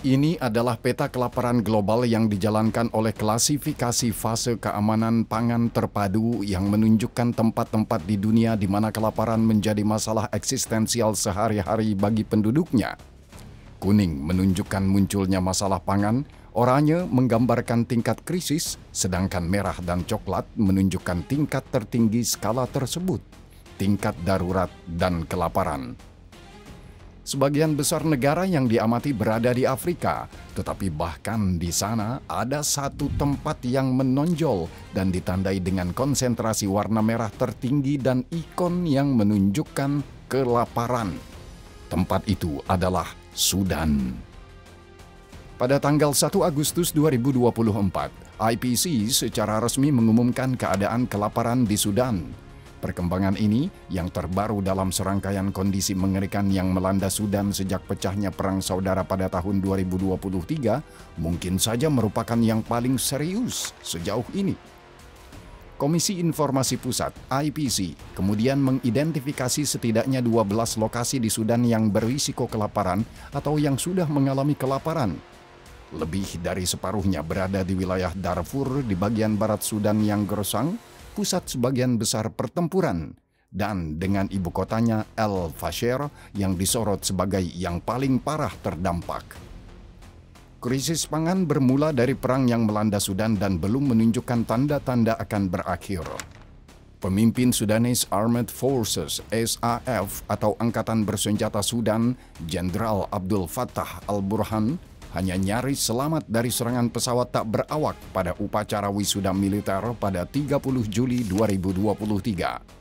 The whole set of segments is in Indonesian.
Ini adalah peta kelaparan global yang dijalankan oleh klasifikasi fase keamanan pangan terpadu yang menunjukkan tempat-tempat di dunia di mana kelaparan menjadi masalah eksistensial sehari-hari bagi penduduknya. Kuning menunjukkan munculnya masalah pangan, oranye menggambarkan tingkat krisis, sedangkan merah dan coklat menunjukkan tingkat tertinggi skala tersebut, tingkat darurat dan kelaparan. Sebagian besar negara yang diamati berada di Afrika, tetapi bahkan di sana ada satu tempat yang menonjol dan ditandai dengan konsentrasi warna merah tertinggi dan ikon yang menunjukkan kelaparan. Tempat itu adalah Sudan. Pada tanggal 1 Agustus 2024, IPC secara resmi mengumumkan keadaan kelaparan di Sudan. Perkembangan ini yang terbaru dalam serangkaian kondisi mengerikan yang melanda Sudan sejak pecahnya Perang Saudara pada tahun 2023 mungkin saja merupakan yang paling serius sejauh ini. Komisi Informasi Pusat (IPC) kemudian mengidentifikasi setidaknya 12 lokasi di Sudan yang berisiko kelaparan atau yang sudah mengalami kelaparan. Lebih dari separuhnya berada di wilayah Darfur di bagian barat Sudan yang gersang, pusat sebagian besar pertempuran, dan dengan ibu kotanya El Fasher yang disorot sebagai yang paling parah terdampak. Krisis pangan bermula dari perang yang melanda Sudan dan belum menunjukkan tanda-tanda akan berakhir. Pemimpin Sudanese Armed Forces (SAF) atau Angkatan Bersenjata Sudan, Jenderal Abdul Fattah al-Burhan, hanya nyaris selamat dari serangan pesawat tak berawak pada upacara wisuda militer pada 30 Juli 2023.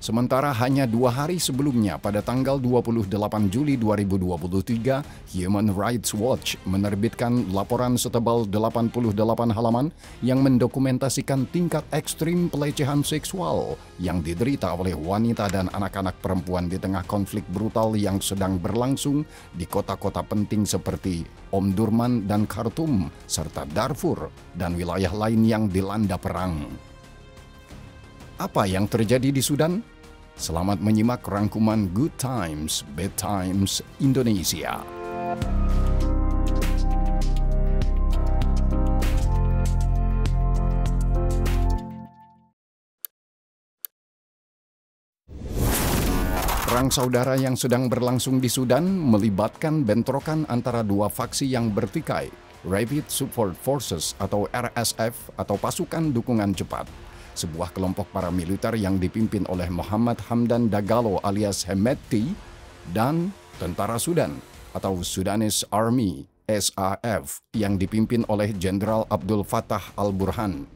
Sementara hanya 2 hari sebelumnya pada tanggal 28 Juli 2023, Human Rights Watch menerbitkan laporan setebal 88 halaman yang mendokumentasikan tingkat ekstrim pelecehan seksual yang diderita oleh wanita dan anak-anak perempuan di tengah konflik brutal yang sedang berlangsung di kota-kota penting seperti Omdurman dan Khartoum, serta Darfur dan wilayah lain yang dilanda perang. Apa yang terjadi di Sudan? Selamat menyimak rangkuman Good Times, Bad Times Indonesia. Perang saudara yang sedang berlangsung di Sudan melibatkan bentrokan antara dua faksi yang bertikai, Rapid Support Forces atau RSF atau pasukan dukungan cepat, sebuah kelompok paramiliter yang dipimpin oleh Muhammad Hamdan Dagalo alias Hemedti, dan Tentara Sudan atau Sudanese Army (SAF) yang dipimpin oleh Jenderal Abdul Fattah al-Burhan.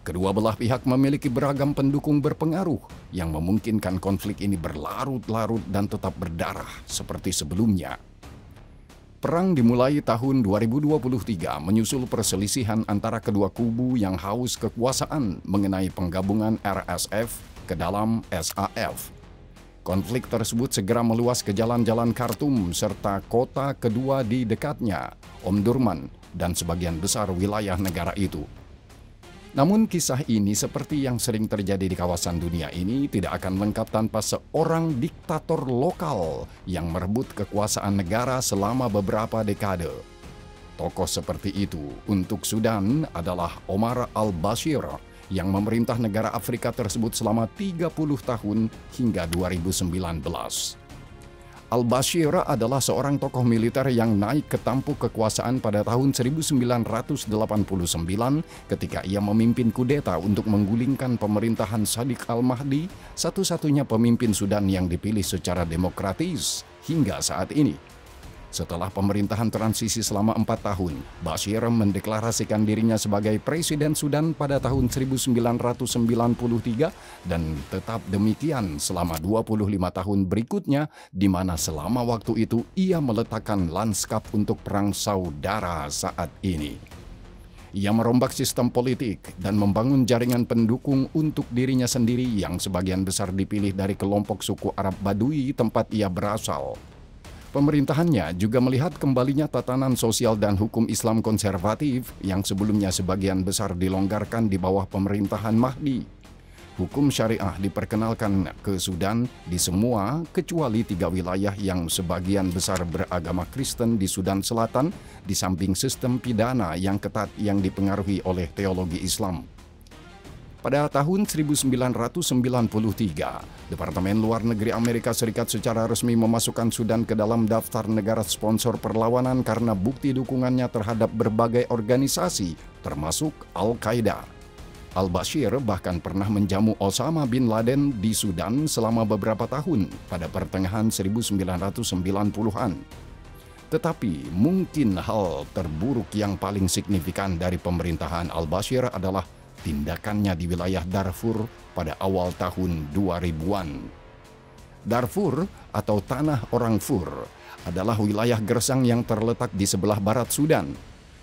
Kedua belah pihak memiliki beragam pendukung berpengaruh yang memungkinkan konflik ini berlarut-larut dan tetap berdarah seperti sebelumnya. Perang dimulai tahun 2023 menyusul perselisihan antara kedua kubu yang haus kekuasaan mengenai penggabungan RSF ke dalam SAF. Konflik tersebut segera meluas ke jalan-jalan Khartoum serta kota kedua di dekatnya, Omdurman, dan sebagian besar wilayah negara itu. Namun kisah ini seperti yang sering terjadi di kawasan dunia ini tidak akan lengkap tanpa seorang diktator lokal yang merebut kekuasaan negara selama beberapa dekade. Tokoh seperti itu untuk Sudan adalah Omar al-Bashir yang memerintah negara Afrika tersebut selama 30 tahun hingga 2019. Al-Bashir adalah seorang tokoh militer yang naik ke tampuk kekuasaan pada tahun 1989 ketika ia memimpin kudeta untuk menggulingkan pemerintahan Sadiq al-Mahdi, satu-satunya pemimpin Sudan yang dipilih secara demokratis hingga saat ini. Setelah pemerintahan transisi selama 4 tahun, Bashir mendeklarasikan dirinya sebagai Presiden Sudan pada tahun 1993 dan tetap demikian selama 25 tahun berikutnya, di mana selama waktu itu ia meletakkan lanskap untuk perang saudara saat ini. Ia merombak sistem politik dan membangun jaringan pendukung untuk dirinya sendiri yang sebagian besar dipilih dari kelompok suku Arab Badui tempat ia berasal. Pemerintahannya juga melihat kembalinya tatanan sosial dan hukum Islam konservatif yang sebelumnya sebagian besar dilonggarkan di bawah pemerintahan Mahdi. Hukum syariah diperkenalkan ke Sudan di semua kecuali 3 wilayah yang sebagian besar beragama Kristen di Sudan Selatan, di samping sistem pidana yang ketat yang dipengaruhi oleh teologi Islam. Pada tahun 1993, Departemen Luar Negeri Amerika Serikat secara resmi memasukkan Sudan ke dalam daftar negara sponsor perlawanan karena bukti dukungannya terhadap berbagai organisasi, termasuk Al-Qaeda. Al-Bashir bahkan pernah menjamu Osama bin Laden di Sudan selama beberapa tahun pada pertengahan 1990-an. Tetapi mungkin hal terburuk yang paling signifikan dari pemerintahan Al-Bashir adalah tindakannya di wilayah Darfur pada awal tahun 2000-an. Darfur atau Tanah Orang Fur adalah wilayah gersang yang terletak di sebelah barat Sudan.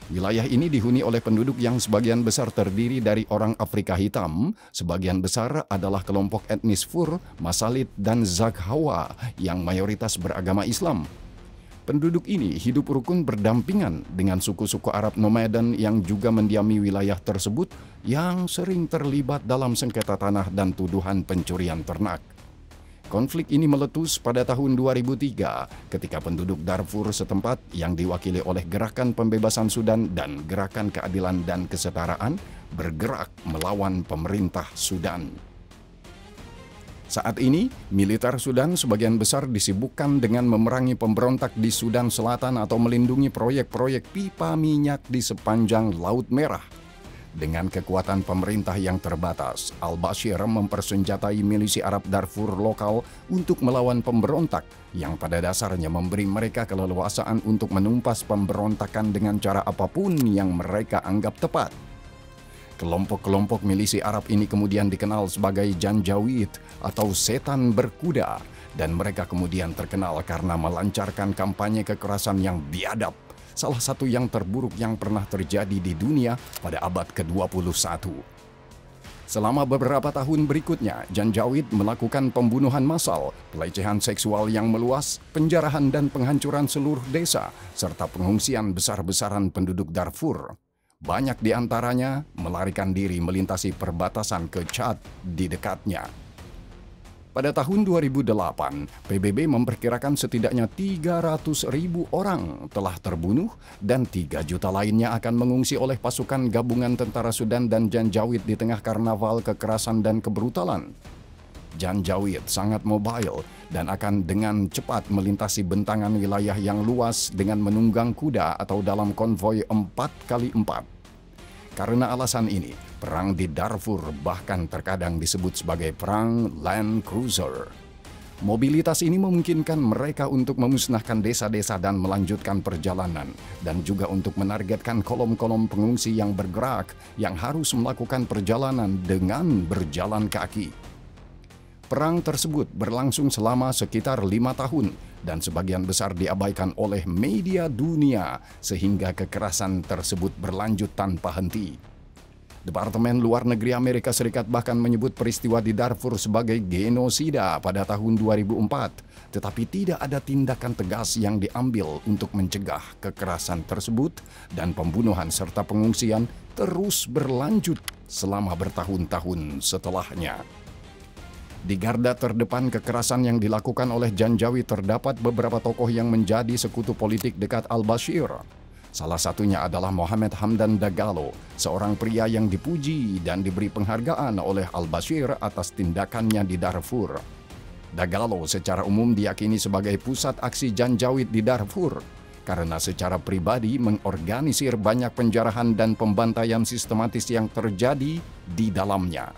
Wilayah ini dihuni oleh penduduk yang sebagian besar terdiri dari orang Afrika hitam, sebagian besar adalah kelompok etnis Fur, Masalit, dan Zaghawa yang mayoritas beragama Islam. Penduduk ini hidup rukun berdampingan dengan suku-suku Arab nomaden yang juga mendiami wilayah tersebut yang sering terlibat dalam sengketa tanah dan tuduhan pencurian ternak. Konflik ini meletus pada tahun 2003 ketika penduduk Darfur setempat yang diwakili oleh Gerakan Pembebasan Sudan dan Gerakan Keadilan dan Kesetaraan bergerak melawan pemerintah Sudan. Saat ini, militer Sudan sebagian besar disibukkan dengan memerangi pemberontak di Sudan Selatan atau melindungi proyek-proyek pipa minyak di sepanjang Laut Merah. Dengan kekuatan pemerintah yang terbatas, Al-Bashir mempersenjatai milisi Arab Darfur lokal untuk melawan pemberontak yang pada dasarnya memberi mereka keleluasaan untuk menumpas pemberontakan dengan cara apapun yang mereka anggap tepat. Kelompok-kelompok milisi Arab ini kemudian dikenal sebagai Janjaweed atau setan berkuda, dan mereka kemudian terkenal karena melancarkan kampanye kekerasan yang biadab, salah satu yang terburuk yang pernah terjadi di dunia pada abad ke-21. Selama beberapa tahun berikutnya, Janjaweed melakukan pembunuhan massal, pelecehan seksual yang meluas, penjarahan dan penghancuran seluruh desa, serta pengungsian besar-besaran penduduk Darfur. Banyak di antaranya melarikan diri melintasi perbatasan ke Chad di dekatnya. Pada tahun 2008, PBB memperkirakan setidaknya 300.000 orang telah terbunuh dan 3 juta lainnya akan mengungsi oleh pasukan gabungan tentara Sudan dan Janjaweed di tengah karnaval kekerasan dan kebrutalan. Janjaweed sangat mobile dan akan dengan cepat melintasi bentangan wilayah yang luas dengan menunggang kuda atau dalam konvoi 4x4. Karena alasan ini, perang di Darfur bahkan terkadang disebut sebagai perang Land Cruiser. Mobilitas ini memungkinkan mereka untuk memusnahkan desa-desa dan melanjutkan perjalanan, dan juga untuk menargetkan kolom-kolom pengungsi yang bergerak yang harus melakukan perjalanan dengan berjalan kaki. Perang tersebut berlangsung selama sekitar 5 tahun dan sebagian besar diabaikan oleh media dunia sehingga kekerasan tersebut berlanjut tanpa henti. Departemen Luar Negeri Amerika Serikat bahkan menyebut peristiwa di Darfur sebagai genosida pada tahun 2004, tetapi tidak ada tindakan tegas yang diambil untuk mencegah kekerasan tersebut dan pembunuhan serta pengungsian terus berlanjut selama bertahun-tahun setelahnya. Di garda terdepan kekerasan yang dilakukan oleh Janjaweed terdapat beberapa tokoh yang menjadi sekutu politik dekat Al-Bashir. Salah satunya adalah Mohamed Hamdan Dagalo, seorang pria yang dipuji dan diberi penghargaan oleh Al-Bashir atas tindakannya di Darfur. Dagalo secara umum diyakini sebagai pusat aksi Janjaweed di Darfur, karena secara pribadi mengorganisir banyak penjarahan dan pembantaian sistematis yang terjadi di dalamnya.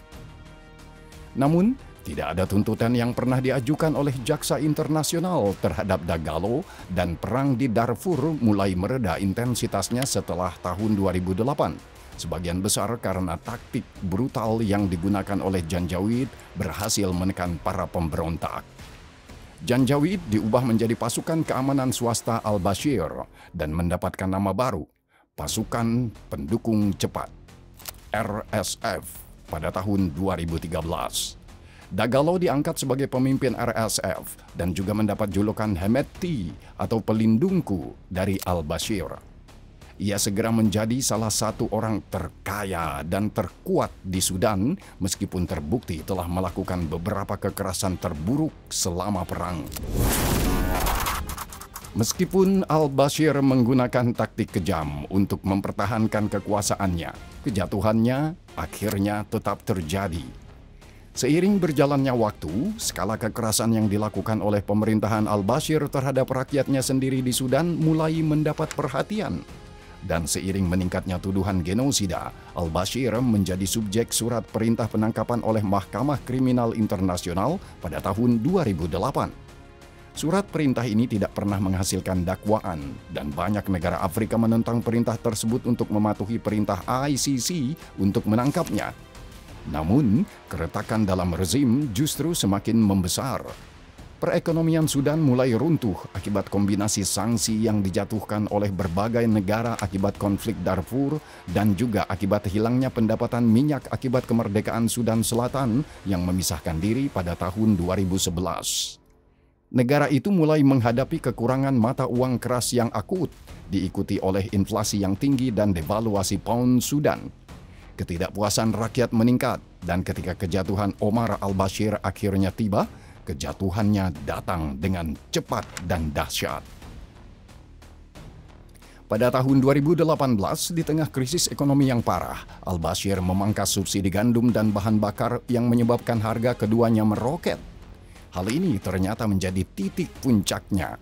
Namun, tidak ada tuntutan yang pernah diajukan oleh Jaksa Internasional terhadap Dagalo dan perang di Darfur mulai mereda intensitasnya setelah tahun 2008. Sebagian besar karena taktik brutal yang digunakan oleh Janjaweed berhasil menekan para pemberontak. Janjaweed diubah menjadi pasukan keamanan swasta Al-Bashir dan mendapatkan nama baru, Pasukan Pendukung Cepat, RSF, pada tahun 2013. Dagalo diangkat sebagai pemimpin RSF dan juga mendapat julukan Hemedti atau pelindungku dari Al-Bashir. Ia segera menjadi salah satu orang terkaya dan terkuat di Sudan meskipun terbukti telah melakukan beberapa kekerasan terburuk selama perang. Meskipun al-Bashir menggunakan taktik kejam untuk mempertahankan kekuasaannya, kejatuhannya akhirnya tetap terjadi. Seiring berjalannya waktu, skala kekerasan yang dilakukan oleh pemerintahan al-Bashir terhadap rakyatnya sendiri di Sudan mulai mendapat perhatian. Dan seiring meningkatnya tuduhan genosida, al-Bashir menjadi subjek surat perintah penangkapan oleh Mahkamah Kriminal Internasional pada tahun 2008. Surat perintah ini tidak pernah menghasilkan dakwaan, dan banyak negara Afrika menentang perintah tersebut untuk mematuhi perintah ICC untuk menangkapnya. Namun, keretakan dalam rezim justru semakin membesar. Perekonomian Sudan mulai runtuh akibat kombinasi sanksi yang dijatuhkan oleh berbagai negara akibat konflik Darfur dan juga akibat hilangnya pendapatan minyak akibat kemerdekaan Sudan Selatan yang memisahkan diri pada tahun 2011. Negara itu mulai menghadapi kekurangan mata uang keras yang akut, diikuti oleh inflasi yang tinggi dan devaluasi pound Sudan. Ketidakpuasan rakyat meningkat, dan ketika kejatuhan Omar al-Bashir akhirnya tiba, kejatuhannya datang dengan cepat dan dahsyat. Pada tahun 2018, di tengah krisis ekonomi yang parah, al-Bashir memangkas subsidi gandum dan bahan bakar yang menyebabkan harga keduanya meroket. Hal ini ternyata menjadi titik puncaknya.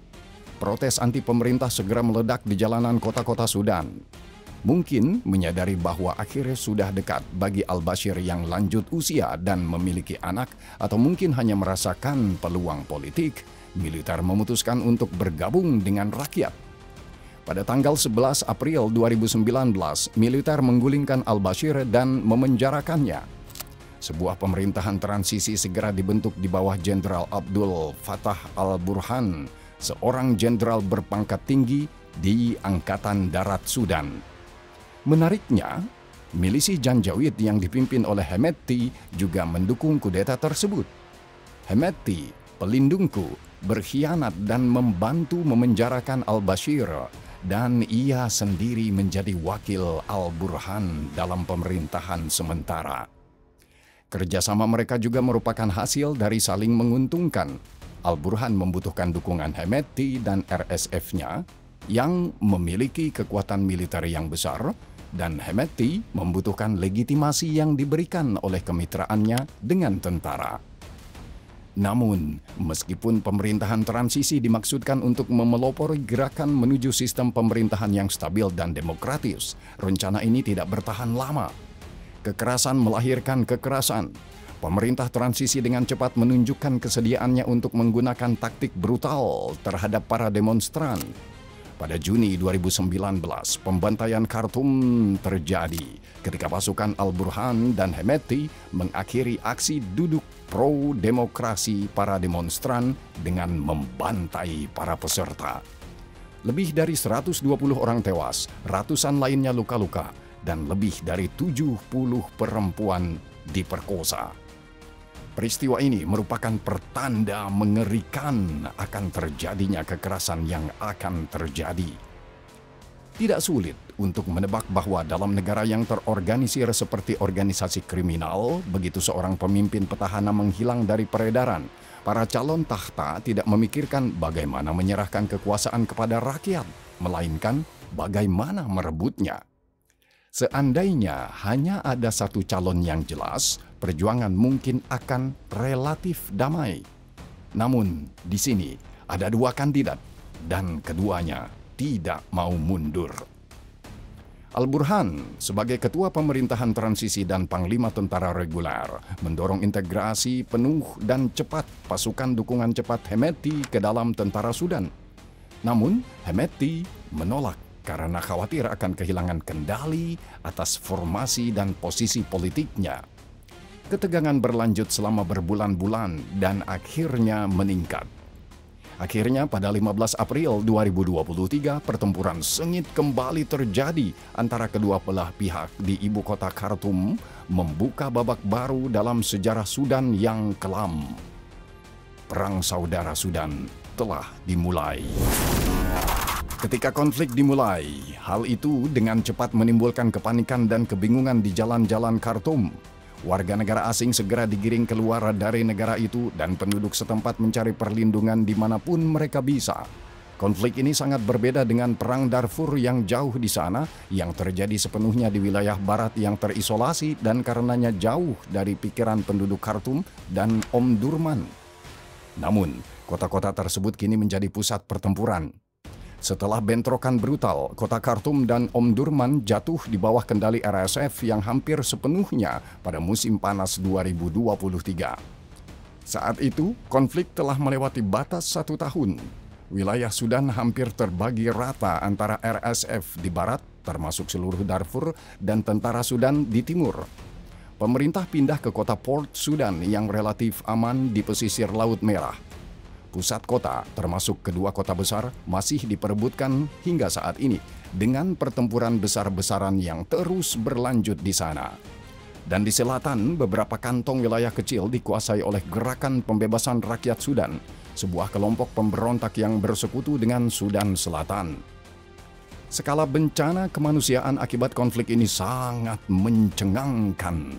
Protes anti pemerintah segera meledak di jalanan kota-kota Sudan. Mungkin menyadari bahwa akhirnya sudah dekat bagi al-Bashir yang lanjut usia dan memiliki anak, atau mungkin hanya merasakan peluang politik, militer memutuskan untuk bergabung dengan rakyat. Pada tanggal 11 April 2019, militer menggulingkan al-Bashir dan memenjarakannya. Sebuah pemerintahan transisi segera dibentuk di bawah Jenderal Abdul Fattah al-Burhan, seorang jenderal berpangkat tinggi di Angkatan Darat Sudan. Menariknya, milisi Janjaweed yang dipimpin oleh Hemedti juga mendukung kudeta tersebut. Hemedti, pelindungku, berkhianat dan membantu memenjarakan al-Bashir, dan ia sendiri menjadi wakil al-Burhan dalam pemerintahan sementara. Kerjasama mereka juga merupakan hasil dari saling menguntungkan. Al-Burhan membutuhkan dukungan Hemedti dan RSF-nya yang memiliki kekuatan militer yang besar, dan Hemedti membutuhkan legitimasi yang diberikan oleh kemitraannya dengan tentara. Namun, meskipun pemerintahan transisi dimaksudkan untuk memelopori gerakan menuju sistem pemerintahan yang stabil dan demokratis, rencana ini tidak bertahan lama. Kekerasan melahirkan kekerasan. Pemerintah transisi dengan cepat menunjukkan kesediaannya untuk menggunakan taktik brutal terhadap para demonstran. Pada Juni 2019, pembantaian Khartoum terjadi ketika pasukan al-Burhan dan Hemedti mengakhiri aksi duduk pro-demokrasi para demonstran dengan membantai para peserta. Lebih dari 120 orang tewas, ratusan lainnya luka-luka, dan lebih dari 70 perempuan diperkosa. Peristiwa ini merupakan pertanda mengerikan akan terjadinya kekerasan yang akan terjadi. Tidak sulit untuk menebak bahwa dalam negara yang terorganisir seperti organisasi kriminal, begitu seorang pemimpin petahana menghilang dari peredaran, para calon takhta tidak memikirkan bagaimana menyerahkan kekuasaan kepada rakyat, melainkan bagaimana merebutnya. Seandainya hanya ada satu calon yang jelas, perjuangan mungkin akan relatif damai. Namun, di sini ada dua kandidat, dan keduanya tidak mau mundur. Al-Burhan, sebagai ketua pemerintahan transisi dan panglima tentara reguler, mendorong integrasi penuh dan cepat pasukan dukungan cepat Hemedti ke dalam tentara Sudan. Namun, Hemedti menolak karena khawatir akan kehilangan kendali atas formasi dan posisi politiknya. Ketegangan berlanjut selama berbulan-bulan dan akhirnya meningkat. Akhirnya pada 15 April 2023, pertempuran sengit kembali terjadi antara kedua belah pihak di ibu kota Khartoum, membuka babak baru dalam sejarah Sudan yang kelam. Perang Saudara Sudan telah dimulai. Ketika konflik dimulai, hal itu dengan cepat menimbulkan kepanikan dan kebingungan di jalan-jalan Khartoum. Warga negara asing segera digiring keluar dari negara itu dan penduduk setempat mencari perlindungan dimanapun mereka bisa. Konflik ini sangat berbeda dengan perang Darfur yang jauh di sana, yang terjadi sepenuhnya di wilayah barat yang terisolasi dan karenanya jauh dari pikiran penduduk Khartoum dan Omdurman. Namun, kota-kota tersebut kini menjadi pusat pertempuran. Setelah bentrokan brutal, kota Khartoum dan Omdurman jatuh di bawah kendali RSF yang hampir sepenuhnya pada musim panas 2023. Saat itu, konflik telah melewati batas 1 tahun. Wilayah Sudan hampir terbagi rata antara RSF di barat, termasuk seluruh Darfur, dan tentara Sudan di timur. Pemerintah pindah ke kota Port Sudan yang relatif aman di pesisir Laut Merah. Pusat kota, termasuk kedua kota besar, masih diperebutkan hingga saat ini dengan pertempuran besar-besaran yang terus berlanjut di sana. Dan di selatan, beberapa kantong wilayah kecil dikuasai oleh Gerakan Pembebasan Rakyat Sudan, sebuah kelompok pemberontak yang bersekutu dengan Sudan Selatan. Skala bencana kemanusiaan akibat konflik ini sangat mencengangkan.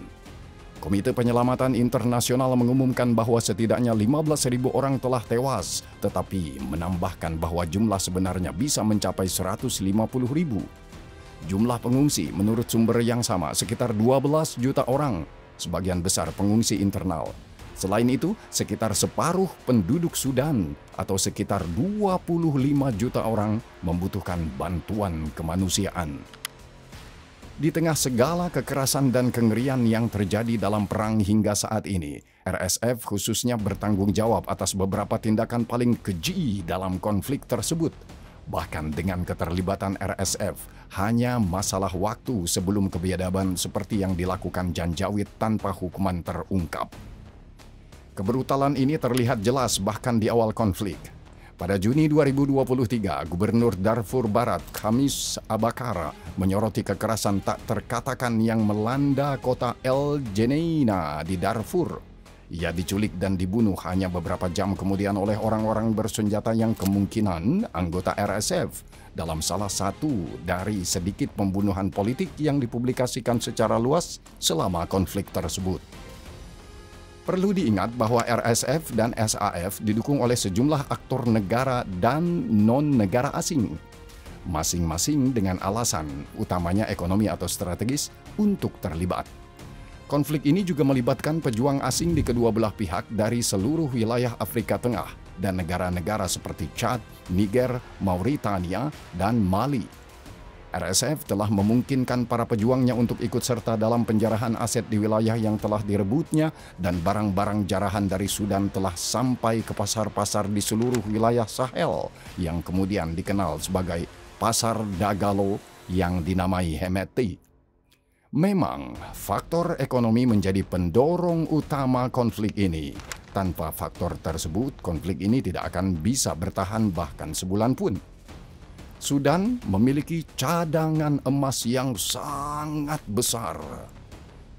Komite Penyelamatan Internasional mengumumkan bahwa setidaknya 15.000 orang telah tewas, tetapi menambahkan bahwa jumlah sebenarnya bisa mencapai 150.000. Jumlah pengungsi menurut sumber yang sama sekitar 12 juta orang, sebagian besar pengungsi internal. Selain itu, sekitar separuh penduduk Sudan atau sekitar 25 juta orang membutuhkan bantuan kemanusiaan. Di tengah segala kekerasan dan kengerian yang terjadi dalam perang hingga saat ini, RSF khususnya bertanggung jawab atas beberapa tindakan paling keji dalam konflik tersebut. Bahkan dengan keterlibatan RSF, hanya masalah waktu sebelum kebiadaban seperti yang dilakukan Janjawid tanpa hukuman terungkap. Kebrutalan ini terlihat jelas bahkan di awal konflik. Pada Juni 2023, Gubernur Darfur Barat, Khamis Abakara, menyoroti kekerasan tak terkatakan yang melanda kota El Geneina di Darfur. Ia diculik dan dibunuh hanya beberapa jam kemudian oleh orang-orang bersenjata yang kemungkinan anggota RSF dalam salah satu dari sedikit pembunuhan politik yang dipublikasikan secara luas selama konflik tersebut. Perlu diingat bahwa RSF dan SAF didukung oleh sejumlah aktor negara dan non-negara asing, masing-masing dengan alasan utamanya ekonomi atau strategis untuk terlibat. Konflik ini juga melibatkan pejuang asing di kedua belah pihak dari seluruh wilayah Afrika Tengah dan negara-negara seperti Chad, Niger, Mauritania, dan Mali. RSF telah memungkinkan para pejuangnya untuk ikut serta dalam penjarahan aset di wilayah yang telah direbutnya dan barang-barang jarahan dari Sudan telah sampai ke pasar-pasar di seluruh wilayah Sahel yang kemudian dikenal sebagai Pasar Dagalo yang dinamai Hemeti. Memang, faktor ekonomi menjadi pendorong utama konflik ini. Tanpa faktor tersebut, konflik ini tidak akan bisa bertahan bahkan sebulan pun. Sudan memiliki cadangan emas yang sangat besar.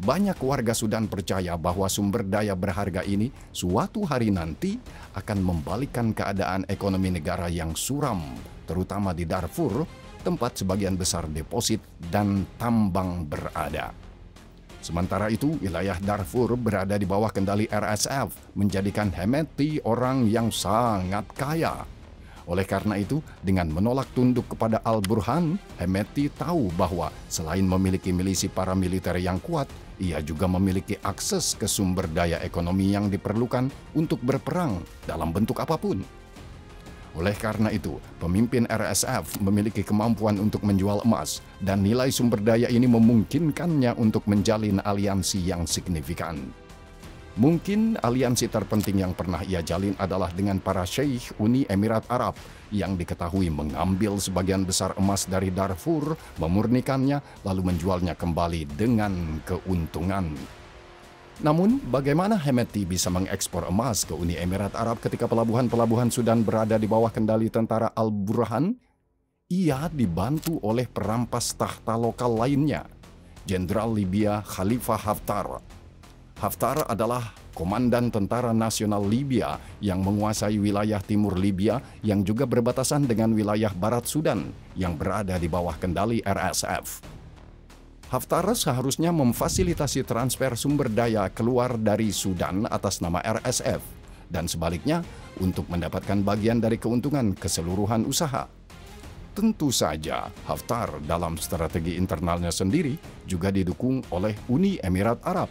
Banyak warga Sudan percaya bahwa sumber daya berharga ini suatu hari nanti akan membalikkan keadaan ekonomi negara yang suram, terutama di Darfur, tempat sebagian besar deposit dan tambang berada. Sementara itu, wilayah Darfur berada di bawah kendali RSF, menjadikan Hemeti orang yang sangat kaya. Oleh karena itu, dengan menolak tunduk kepada Al-Burhan, Hemeti tahu bahwa selain memiliki milisi paramiliter yang kuat, ia juga memiliki akses ke sumber daya ekonomi yang diperlukan untuk berperang dalam bentuk apapun. Oleh karena itu, pemimpin RSF memiliki kemampuan untuk menjual emas dan nilai sumber daya ini memungkinkannya untuk menjalin aliansi yang signifikan. Mungkin aliansi terpenting yang pernah ia jalin adalah dengan para Syekh Uni Emirat Arab yang diketahui mengambil sebagian besar emas dari Darfur, memurnikannya, lalu menjualnya kembali dengan keuntungan. Namun, bagaimana Hemeti bisa mengekspor emas ke Uni Emirat Arab ketika pelabuhan-pelabuhan Sudan berada di bawah kendali tentara Al-Burhan? Ia dibantu oleh perampas tahta lokal lainnya, Jenderal Libya Khalifa Haftar. Haftar adalah Komandan Tentara Nasional Libya yang menguasai wilayah timur Libya yang juga berbatasan dengan wilayah barat Sudan yang berada di bawah kendali RSF. Haftar seharusnya memfasilitasi transfer sumber daya keluar dari Sudan atas nama RSF dan sebaliknya untuk mendapatkan bagian dari keuntungan keseluruhan usaha. Tentu saja Haftar dalam strategi internalnya sendiri juga didukung oleh Uni Emirat Arab.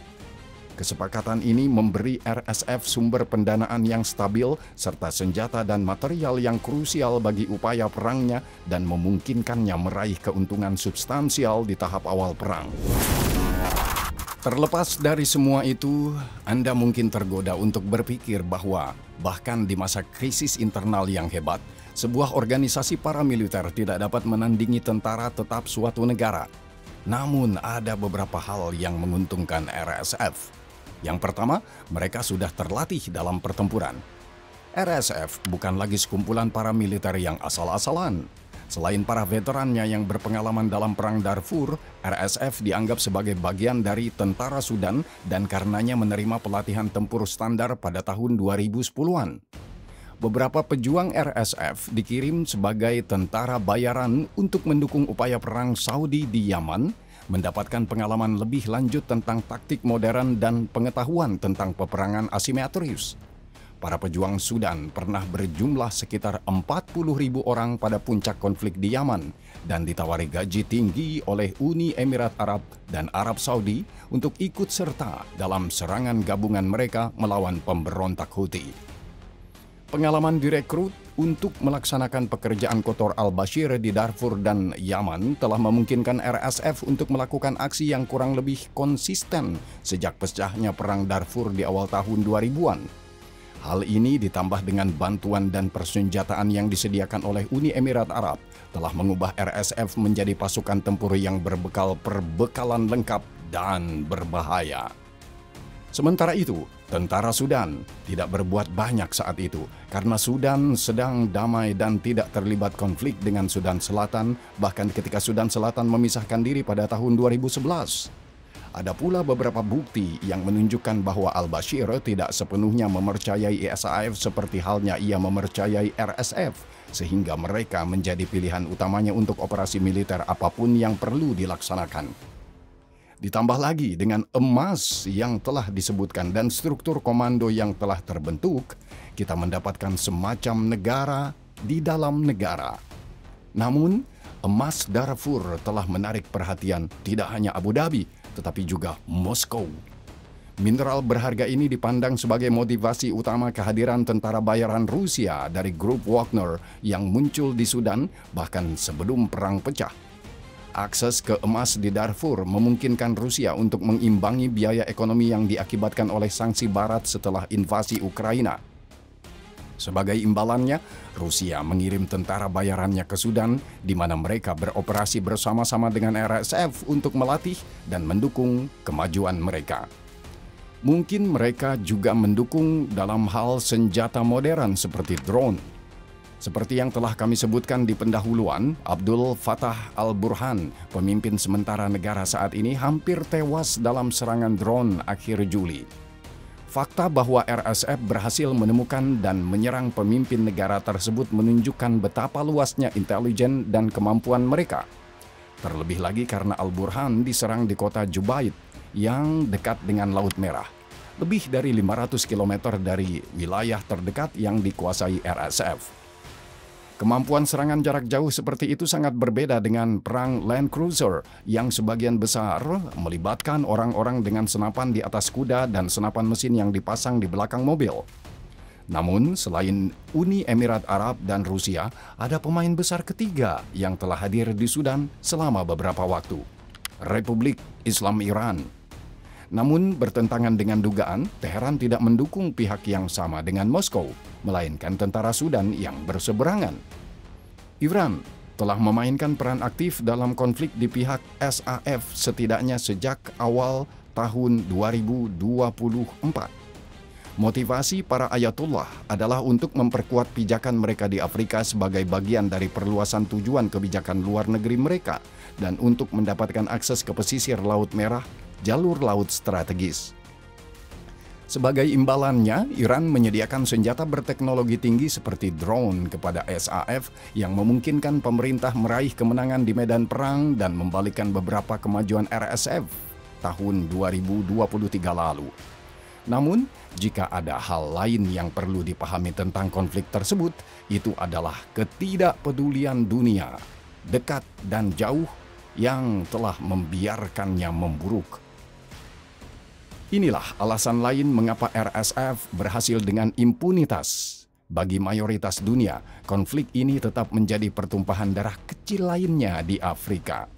Kesepakatan ini memberi RSF sumber pendanaan yang stabil serta senjata dan material yang krusial bagi upaya perangnya dan memungkinkannya meraih keuntungan substansial di tahap awal perang. Terlepas dari semua itu, Anda mungkin tergoda untuk berpikir bahwa bahkan di masa krisis internal yang hebat, sebuah organisasi paramiliter tidak dapat menandingi tentara tetap suatu negara. Namun ada beberapa hal yang menguntungkan RSF. Yang pertama, mereka sudah terlatih dalam pertempuran. RSF bukan lagi sekumpulan paramiliter yang asal-asalan. Selain para veterannya yang berpengalaman dalam Perang Darfur, RSF dianggap sebagai bagian dari tentara Sudan dan karenanya menerima pelatihan tempur standar pada tahun 2010-an. Beberapa pejuang RSF dikirim sebagai tentara bayaran untuk mendukung upaya perang Saudi di Yaman, mendapatkan pengalaman lebih lanjut tentang taktik modern dan pengetahuan tentang peperangan asimetris. Para pejuang Sudan pernah berjumlah sekitar 40.000 orang pada puncak konflik di Yaman dan ditawari gaji tinggi oleh Uni Emirat Arab dan Arab Saudi untuk ikut serta dalam serangan gabungan mereka melawan pemberontak Houthi. Pengalaman direkrut untuk melaksanakan pekerjaan kotor al-Bashir di Darfur dan Yaman telah memungkinkan RSF untuk melakukan aksi yang kurang lebih konsisten sejak pecahnya Perang Darfur di awal tahun 2000-an. Hal ini ditambah dengan bantuan dan persenjataan yang disediakan oleh Uni Emirat Arab telah mengubah RSF menjadi pasukan tempur yang berbekal perbekalan lengkap dan berbahaya. Sementara itu, tentara Sudan tidak berbuat banyak saat itu karena Sudan sedang damai dan tidak terlibat konflik dengan Sudan Selatan, bahkan ketika Sudan Selatan memisahkan diri pada tahun 2011. Ada pula beberapa bukti yang menunjukkan bahwa al-Bashir tidak sepenuhnya memercayai SAF seperti halnya ia memercayai RSF, sehingga mereka menjadi pilihan utamanya untuk operasi militer apapun yang perlu dilaksanakan. Ditambah lagi dengan emas yang telah disebutkan dan struktur komando yang telah terbentuk, kita mendapatkan semacam negara di dalam negara. Namun, emas Darfur telah menarik perhatian tidak hanya Abu Dhabi, tetapi juga Moskow. Mineral berharga ini dipandang sebagai motivasi utama kehadiran tentara bayaran Rusia dari grup Wagner yang muncul di Sudan bahkan sebelum perang pecah. Akses ke emas di Darfur memungkinkan Rusia untuk mengimbangi biaya ekonomi yang diakibatkan oleh sanksi Barat setelah invasi Ukraina. Sebagai imbalannya, Rusia mengirim tentara bayarannya ke Sudan, di mana mereka beroperasi bersama-sama dengan RSF untuk melatih dan mendukung kemajuan mereka. Mungkin mereka juga mendukung dalam hal senjata modern seperti drone. Seperti yang telah kami sebutkan di pendahuluan, Abdul Fattah al-Burhan, pemimpin sementara negara saat ini, hampir tewas dalam serangan drone akhir Juli. Fakta bahwa RSF berhasil menemukan dan menyerang pemimpin negara tersebut menunjukkan betapa luasnya intelijen dan kemampuan mereka. Terlebih lagi karena al-Burhan diserang di kota Jubaid yang dekat dengan Laut Merah, lebih dari 500 km dari wilayah terdekat yang dikuasai RSF. Kemampuan serangan jarak jauh seperti itu sangat berbeda dengan perang Land Cruiser yang sebagian besar melibatkan orang-orang dengan senapan di atas kuda dan senapan mesin yang dipasang di belakang mobil. Namun, selain Uni Emirat Arab dan Rusia, ada pemain besar ketiga yang telah hadir di Sudan selama beberapa waktu, Republik Islam Iran. Namun, bertentangan dengan dugaan, Teheran tidak mendukung pihak yang sama dengan Moskow, melainkan tentara Sudan yang berseberangan. Iran telah memainkan peran aktif dalam konflik di pihak SAF setidaknya sejak awal tahun 2024. Motivasi para ayatullah adalah untuk memperkuat pijakan mereka di Afrika sebagai bagian dari perluasan tujuan kebijakan luar negeri mereka dan untuk mendapatkan akses ke pesisir Laut Merah, jalur laut strategis. Sebagai imbalannya, Iran menyediakan senjata berteknologi tinggi seperti drone kepada SAF yang memungkinkan pemerintah meraih kemenangan di medan perang dan membalikkan beberapa kemajuan RSF tahun 2023 lalu. Namun, jika ada hal lain yang perlu dipahami tentang konflik tersebut, itu adalah ketidakpedulian dunia, dekat dan jauh, yang telah membiarkannya memburuk. Inilah alasan lain mengapa RSF berhasil dengan impunitas. Bagi mayoritas dunia, konflik ini tetap menjadi pertumpahan darah kecil lainnya di Afrika.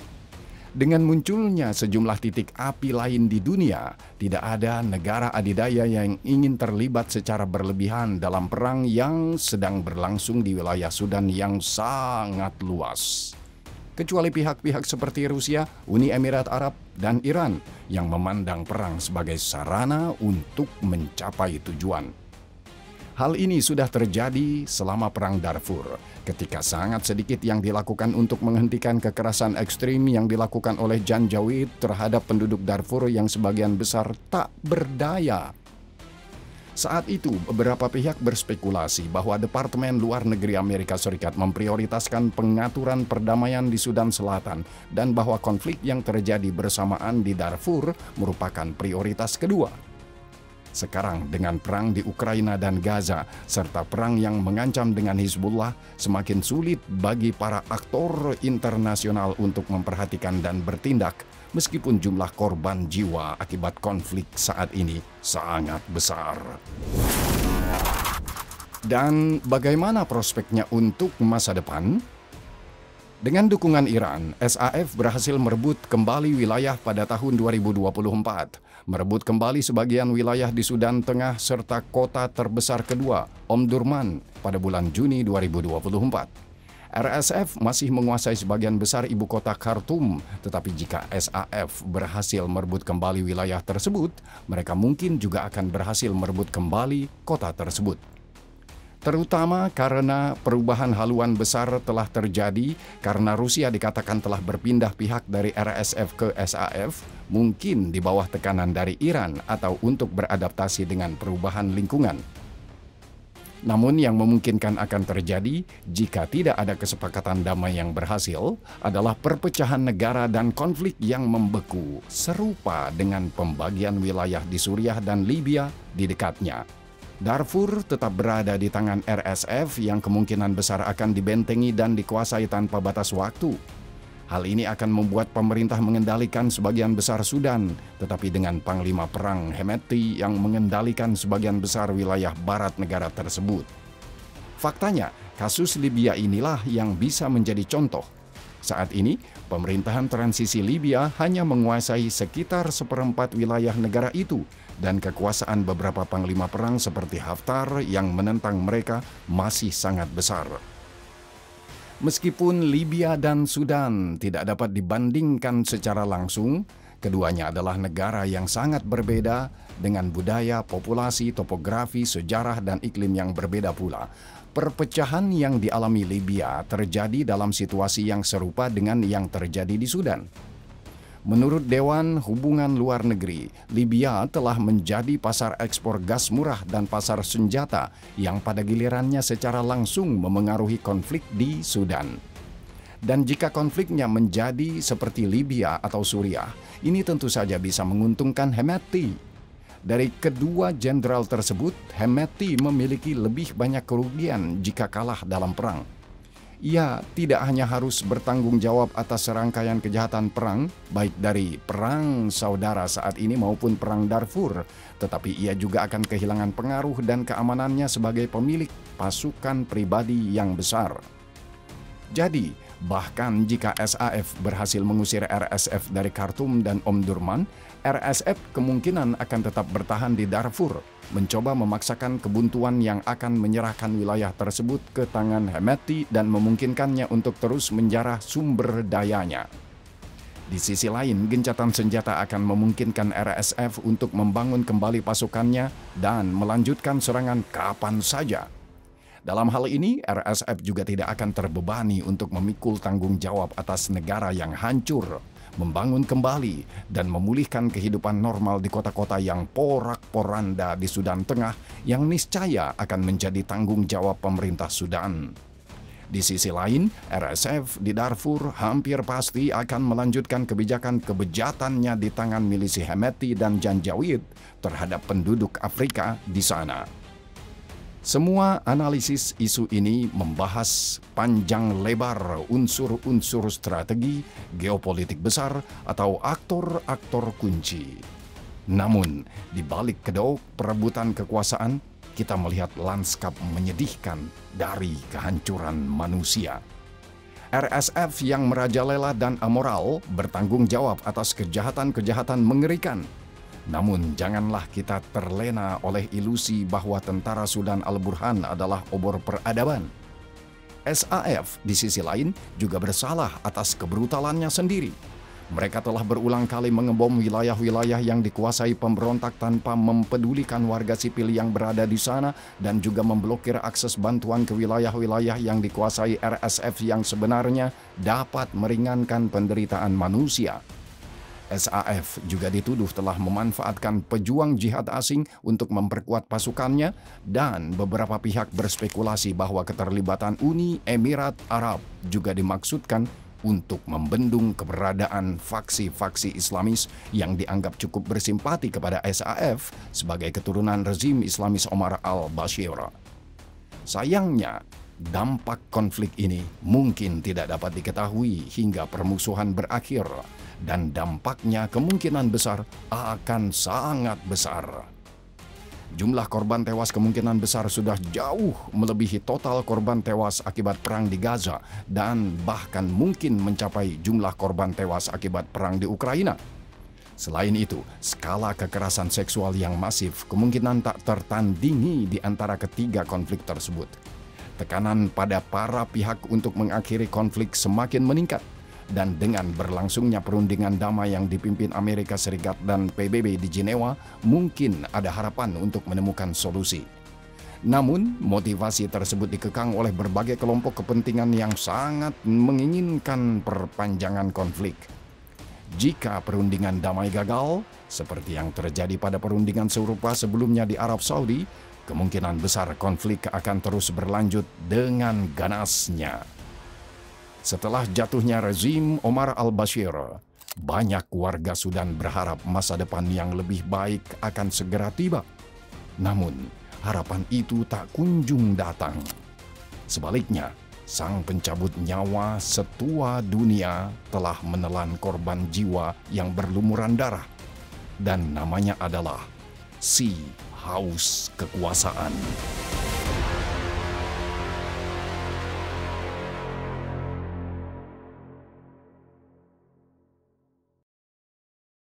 Dengan munculnya sejumlah titik api lain di dunia, tidak ada negara adidaya yang ingin terlibat secara berlebihan dalam perang yang sedang berlangsung di wilayah Sudan yang sangat luas. Kecuali pihak-pihak seperti Rusia, Uni Emirat Arab, dan Iran yang memandang perang sebagai sarana untuk mencapai tujuan. Hal ini sudah terjadi selama Perang Darfur, ketika sangat sedikit yang dilakukan untuk menghentikan kekerasan ekstrim yang dilakukan oleh Janjaweed terhadap penduduk Darfur yang sebagian besar tak berdaya. Saat itu, beberapa pihak berspekulasi bahwa Departemen Luar Negeri Amerika Serikat memprioritaskan pengaturan perdamaian di Sudan Selatan dan bahwa konflik yang terjadi bersamaan di Darfur merupakan prioritas kedua. Sekarang dengan perang di Ukraina dan Gaza, serta perang yang mengancam dengan Hizbullah, semakin sulit bagi para aktor internasional untuk memperhatikan dan bertindak, meskipun jumlah korban jiwa akibat konflik saat ini sangat besar. Dan bagaimana prospeknya untuk masa depan? Dengan dukungan Iran, SAF berhasil merebut kembali wilayah pada tahun 2024, merebut kembali sebagian wilayah di Sudan Tengah serta kota terbesar kedua, Omdurman, pada bulan Juni 2024. RSF masih menguasai sebagian besar ibu kota Khartoum, tetapi jika SAF berhasil merebut kembali wilayah tersebut, mereka mungkin juga akan berhasil merebut kembali kota tersebut. Terutama karena perubahan haluan besar telah terjadi karena Rusia dikatakan telah berpindah pihak dari RSF ke SAF, mungkin di bawah tekanan dari Iran atau untuk beradaptasi dengan perubahan lingkungan. Namun yang memungkinkan akan terjadi jika tidak ada kesepakatan damai yang berhasil adalah perpecahan negara dan konflik yang membeku, serupa dengan pembagian wilayah di Suriah dan Libya di dekatnya. Darfur tetap berada di tangan RSF yang kemungkinan besar akan dibentengi dan dikuasai tanpa batas waktu. Hal ini akan membuat pemerintah mengendalikan sebagian besar Sudan, tetapi dengan Panglima Perang Hemeti yang mengendalikan sebagian besar wilayah barat negara tersebut. Faktanya, kasus Libya inilah yang bisa menjadi contoh. Saat ini, pemerintahan transisi Libya hanya menguasai sekitar seperempat wilayah negara itu, dan kekuasaan beberapa panglima perang seperti Haftar yang menentang mereka masih sangat besar. Meskipun Libya dan Sudan tidak dapat dibandingkan secara langsung, keduanya adalah negara yang sangat berbeda dengan budaya, populasi, topografi, sejarah, dan iklim yang berbeda pula. Perpecahan yang dialami Libya terjadi dalam situasi yang serupa dengan yang terjadi di Sudan. Menurut Dewan Hubungan Luar Negeri, Libya telah menjadi pasar ekspor gas murah dan pasar senjata yang pada gilirannya secara langsung memengaruhi konflik di Sudan. Dan jika konfliknya menjadi seperti Libya atau Suriah, ini tentu saja bisa menguntungkan Hemeti. Dari kedua jenderal tersebut, Hemeti memiliki lebih banyak kerugian jika kalah dalam perang. Ia tidak hanya harus bertanggung jawab atas serangkaian kejahatan perang, baik dari perang saudara saat ini maupun perang Darfur, tetapi ia juga akan kehilangan pengaruh dan keamanannya sebagai pemilik pasukan pribadi yang besar. Jadi, bahkan jika SAF berhasil mengusir RSF dari Khartoum dan Omdurman, RSF kemungkinan akan tetap bertahan di Darfur, mencoba memaksakan kebuntuan yang akan menyerahkan wilayah tersebut ke tangan Hemeti dan memungkinkannya untuk terus menjarah sumber dayanya. Di sisi lain, gencatan senjata akan memungkinkan RSF untuk membangun kembali pasukannya dan melanjutkan serangan kapan saja. Dalam hal ini, RSF juga tidak akan terbebani untuk memikul tanggung jawab atas negara yang hancur. membangun kembali dan memulihkan kehidupan normal di kota-kota yang porak-poranda di Sudan Tengah yang niscaya akan menjadi tanggung jawab pemerintah Sudan. Di sisi lain, RSF di Darfur hampir pasti akan melanjutkan kebijakan kebejatannya di tangan milisi Hemeti dan Janjaweed terhadap penduduk Afrika di sana. Semua analisis isu ini membahas panjang lebar unsur-unsur strategi, geopolitik besar, atau aktor-aktor kunci. Namun, di balik kedok perebutan kekuasaan, kita melihat lanskap menyedihkan dari kehancuran manusia. RSF yang merajalela dan amoral bertanggung jawab atas kejahatan-kejahatan mengerikan. Namun janganlah kita terlena oleh ilusi bahwa tentara Sudan Al-Burhan adalah obor peradaban. SAF di sisi lain juga bersalah atas kebrutalannya sendiri. Mereka telah berulang kali mengebom wilayah-wilayah yang dikuasai pemberontak tanpa mempedulikan warga sipil yang berada di sana dan juga memblokir akses bantuan ke wilayah-wilayah yang dikuasai RSF yang sebenarnya dapat meringankan penderitaan manusia. SAF juga dituduh telah memanfaatkan pejuang jihad asing untuk memperkuat pasukannya dan beberapa pihak berspekulasi bahwa keterlibatan Uni Emirat Arab juga dimaksudkan untuk membendung keberadaan faksi-faksi Islamis yang dianggap cukup bersimpati kepada SAF sebagai keturunan rezim Islamis Omar al-Bashir. Sayangnya, dampak konflik ini mungkin tidak dapat diketahui hingga permusuhan berakhir, dan dampaknya kemungkinan besar akan sangat besar. Jumlah korban tewas kemungkinan besar sudah jauh melebihi total korban tewas akibat perang di Gaza dan bahkan mungkin mencapai jumlah korban tewas akibat perang di Ukraina. Selain itu, skala kekerasan seksual yang masif kemungkinan tak tertandingi di antara ketiga konflik tersebut. Tekanan pada para pihak untuk mengakhiri konflik semakin meningkat. Dan dengan berlangsungnya perundingan damai yang dipimpin Amerika Serikat dan PBB di Jenewa, mungkin ada harapan untuk menemukan solusi. Namun, motivasi tersebut dikekang oleh berbagai kelompok kepentingan yang sangat menginginkan perpanjangan konflik. Jika perundingan damai gagal, seperti yang terjadi pada perundingan serupa sebelumnya di Arab Saudi, kemungkinan besar konflik akan terus berlanjut dengan ganasnya. Setelah jatuhnya rezim Omar al-Bashir, banyak warga Sudan berharap masa depan yang lebih baik akan segera tiba. Namun, harapan itu tak kunjung datang. Sebaliknya, sang pencabut nyawa setua dunia telah menelan korban jiwa yang berlumuran darah. Dan namanya adalah si haus kekuasaan.